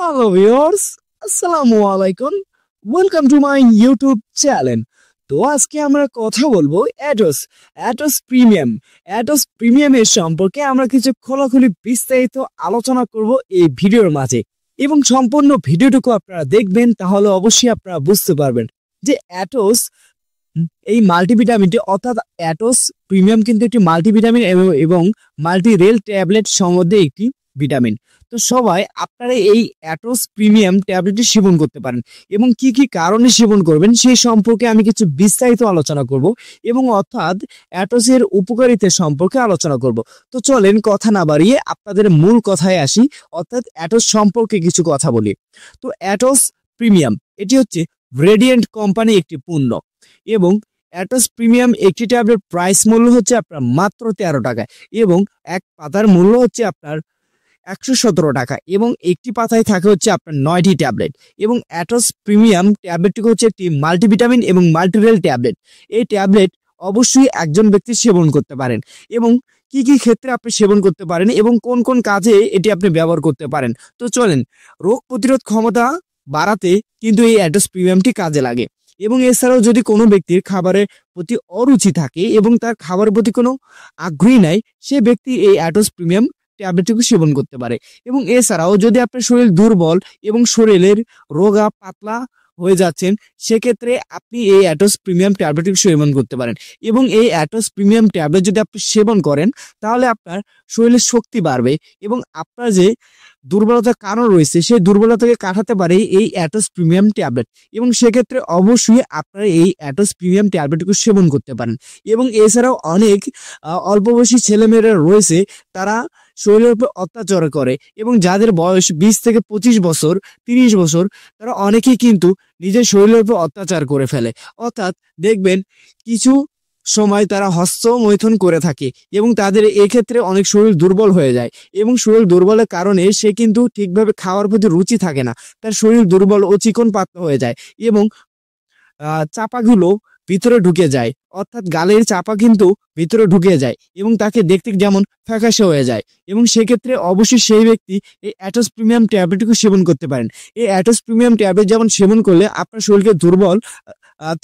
Hello viewers, আসসালামু আলাইকুম। Welcome to my YouTube channel. তো আজকে আমরা কথা বলবো অ্যাটোস প্রিমিয়ামের সম্পর্কে আমরা কিছু খোলাখুলি বিস্তারিত আলোচনা করব এই ভিডিওর মাঝে, এবং সম্পূর্ণ ভিডিওটুকু আপনারা দেখবেন, তাহলে অবশ্যই আপনারা বুঝতে পারবেন যে অ্যাটোস এই মাল্টিভিটামিনটি অর্থাৎ অ্যাটোস প্রিমিয়াম কিন্তু একটি মাল্টিভিটামিন এবং মাল্টি রেল ট্যাবলেট সম্বন্ধে একটি ভিটামিন। তো সবাই আপনারা এই অ্যাটোস প্রিমিয়াম ট্যাবলেটটি সেবন করতে পারেন, এবং কি কি কারণে সেবন করবেন সেই সম্পর্কে আমি কিছু বিস্তারিত আলোচনা করব, এবং অর্থাৎ অ্যাটোসের উপকারিতা সম্পর্কে আলোচনা করব। তো চলেন কথা না বাড়িয়ে আপনাদের মূল কথায় আসি, অর্থাৎ অ্যাটোস সম্পর্কে কিছু কথা বলি। তো অ্যাটোস প্রিমিয়াম এটি হচ্ছে রেডিয়েন্ট কোম্পানি একটি পণ্য, এবং অ্যাটোস প্রিমিয়াম একটি ট্যাবলেট প্রাইস মূল্য হচ্ছে আপনার মাত্র 13 টাকা, এবং এক পাতার মূল্য হচ্ছে আপনার 117 টাকা, এবং একটি পাতায় থাকে হচ্ছে আপনার 9টি ট্যাবলেট। এবং অ্যাটোস প্রিমিয়াম ট্যাবলেটটি হচ্ছে একটি মাল্টিভিটামিন এবং মাল্টিরেল ট্যাবলেট। এই ট্যাবলেট অবশ্যই একজন ব্যক্তি সেবন করতে পারেন, এবং কি কি ক্ষেত্রে আপনি সেবন করতে পারেন এবং কোন কোন কাজে এটি আপনি ব্যবহার করতে পারেন। তো চলেন, রোগ প্রতিরোধ ক্ষমতা বাড়াতে কিন্তু এই অ্যাটোস প্রিমিয়ামটি কাজে লাগে। এবং এছাড়াও যদি কোনো ব্যক্তির খাবারের প্রতি অরুচি থাকে এবং তার খাবারের প্রতি কোনো আগ্রহী নাই, সে ব্যক্তি এই অ্যাটোস প্রিমিয়াম ট্যাবলেটটিকে সেবন করতে পারে। এবং এছাড়াও যদি আপনার শরীর দুর্বল এবং শরীরের রোগা পাতলা হয়ে যাচ্ছেন, সেক্ষেত্রে আপনি এই অ্যাটোস প্রিমিয়াম ট্যাবলেটটি সেবন করতে পারেন। এবং এই অ্যাটোস প্রিমিয়াম ট্যাবলেট যদি আপনি সেবন করেন, তাহলে আপনার শরীরের শক্তি বাড়বে, এবং আপনার যে দুর্বলতার কারণ রয়েছে সেই দুর্বলতাকে কাটাতে পারে এই অ্যাটোস প্রিমিয়াম ট্যাবলেট। এবং সেক্ষেত্রে অবশ্যই আপনারা এই অ্যাটোস প্রিমিয়াম ট্যাবলেটটিকে সেবন করতে পারেন। এবং এছাড়াও অনেক অল্প বয়সী ছেলেমেয়েরা রয়েছে, তারা শরীরের উপর অত্যাচার করে, এবং যাদের বয়স 20 থেকে 25 বছর 30 বছর, তারা অনেকেই কিন্তু নিজের শরীরের উপর অত্যাচার করে ফেলে। অর্থাৎ দেখবেন কিছু সময় তারা হস্তমৈথুন করে থাকে, এবং তাদের এক্ষেত্রে অনেক শরীর দুর্বল হয়ে যায়, এবং শরীর দুর্বলের কারণে সে কিন্তু ঠিকভাবে খাওয়ার প্রতি রুচি থাকে না, তার শরীর দুর্বল ও চিকন পাতলা হয়ে যায়, এবং চাপাগুলো ভিতরে ঢুকে যায়, অর্থাৎ গালের চাপা কিন্তু ভিতরে ঢুকে যায়, এবং তাকে দেখতে যেমন ফ্যাকাশে হয়ে যায়। এবং সেক্ষেত্রে অবশ্যই সেই ব্যক্তি এই অ্যাটোস প্রিমিয়াম ট্যাবলেটটিকে সেবন করতে পারেন। এই অ্যাটোস প্রিমিয়াম ট্যাবলেট যেমন সেবন করলে আপনার শরীরকে দুর্বল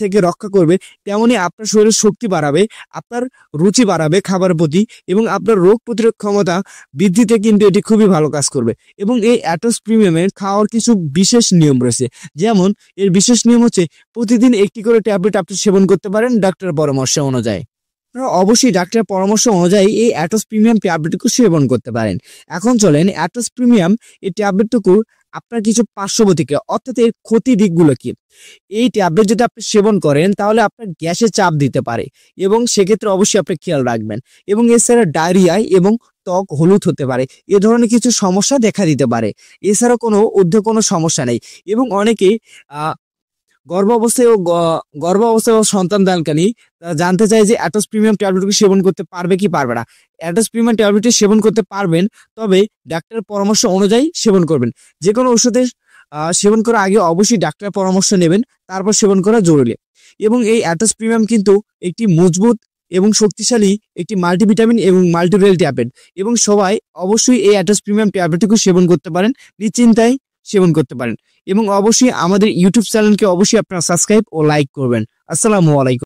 থেকে রক্ষা করবে, তেমনি আপনার শরীরের শক্তি বাড়াবে, আপনার রুচি বাড়াবে খাবারের প্রতি, এবং আপনার রোগ প্রতিরোধ ক্ষমতা বৃদ্ধিতে কিন্তু এটি খুবই ভালো কাজ করবে। এবং এই অ্যাটোস প্রিমিয়ামের খাওয়ার কিছু বিশেষ নিয়ম রয়েছে, যেমন এর বিশেষ নিয়ম হচ্ছে প্রতিদিন একটি করে ট্যাবলেট আপনি সেবন করতে পারেন ডাক্তারের পরামর্শ অনুযায়ী। আপনারা অবশ্যই ডাক্তারের পরামর্শ অনুযায়ী এই অ্যাটোস প্রিমিয়াম ট্যাবলেটটুকু সেবন করতে পারেন। এখন চলেন, অ্যাটোস প্রিমিয়াম এই ট্যাবলেটটুকু আপনার কিছু পার্শ্ব প্রতিক্রিয়া, অর্থাৎ এর ক্ষতি দিকগুলো কি। এই ট্যাবলেট যদি আপনি সেবন করেন, তাহলে আপনার গ্যাসে চাপ দিতে পারে, এবং সেক্ষেত্রে অবশ্যই আপনি খেয়াল রাখবেন। এবং এছাড়া ডায়রিয়া এবং ত্বক হলুদ হতে পারে, এ ধরনের কিছু সমস্যা দেখা দিতে পারে। এছাড়া কোনো সমস্যা নেই। এবং অনেকে গর্ভাবস্থায় ও সন্তান দানকারী জানতে চাই যে অ্যাটোস প্রিমিয়াম ট্যাবলেটকে সেবন করতে পারবে কি পারবে না। অ্যাটোস প্রিমিয়াম ট্যাবলেটটি সেবন করতে পারবেন, তবে ডাক্তারের পরামর্শ অনুযায়ী সেবন করবেন। যে কোনো ওষুধের সেবন করার আগে অবশ্যই ডাক্তারের পরামর্শ নেবেন, তারপর সেবন করা জরুরি। এবং এই অ্যাটোস প্রিমিয়াম কিন্তু একটি মজবুত এবং শক্তিশালী একটি মাল্টিভিটামিন এবং মাল্টিরেল ট্যাবলেট, এবং সবাই অবশ্যই এই অ্যাটোস প্রিমিয়াম ট্যাবলেটটিকে সেবন করতে পারেন, নিশ্চিন্তায় সেবন করতে পারেন। এবং অবশ্যই আমাদের ইউটিউব চ্যানেলকে অবশ্যই আপনারা সাবস্ক্রাইব ও লাইক করবেন। আসসালামু আলাইকুম।